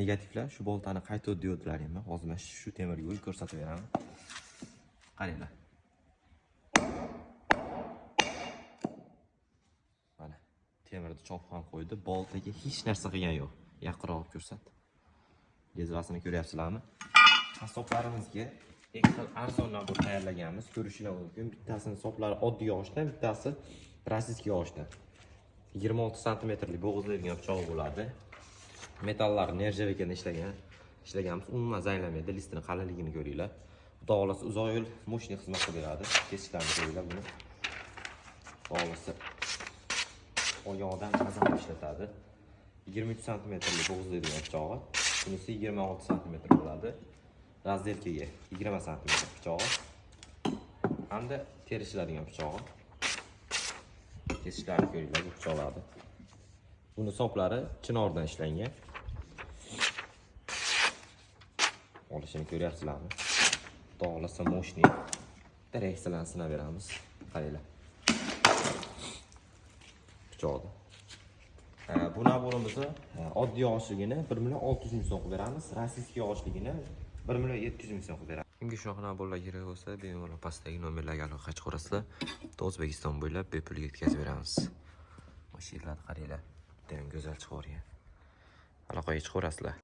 Negativlar shu boltani qayta diodlaringmi? Hozir men shu temirga yo'l ko'rsatib beraman. Qaranglar. Mana temirni chop ham qo'ydi. Boltaga hech narsa qilgan yo'q. Yaqinroq ko'rsat. Jazvasini ko'ryapsizlarmi? Soplarimizga ekstra arzon nabor tayyorlaganmiz. Ko'rishinglar mumkin. Bittasini soplari oddiy yog'ochdan, bittasi rossiyskiy yog'ochdan. 26 sm bo'g'izlaydigan pichoq bo'ladi. Metallar nerjavekadan ishlaganmiz. Umuman zanglamaydi. Listini qalinligini ko'ringlar. Xudo xolasa uzoq yo'l moshina xizmat qilib beradi. Kesishlarni ko'ringlar buni. Xudo xolasa oyog'idan mazam ishlatadi. 23 sm bo'g'izlaydigan pichog'i. Bunisi 26 sm bo'ladi. Razdelkaga 20 sm pichog'i. Hamda terishiladigan pichog'i. Kesishlarni ko'ringlar bu pichoqlarni. Buni soplari chinordan ishlangan. Olishini ko'ryapsizlarmi? Xudo xolasa moshina direksiyalarni sinab beramiz. Qaranglar. Pichoqni. Bu naborimizni oddiy yog'ochligini 1.600.000 so'm qilib beramiz. Rossiyskiy yog'ochligini 1.700.000 so'm qilib beramiz. Kimga shunaqa naborlar kerak bo'lsa, bemalol pastdagi nomerlarga aloqa chiqarasizlar. O'zbekiston bo'ylab bepul yetkazib beramiz. Mashinalarni qaranglar. Juda ham go'zal chiqargan. Aloqaga chiqarasizlar.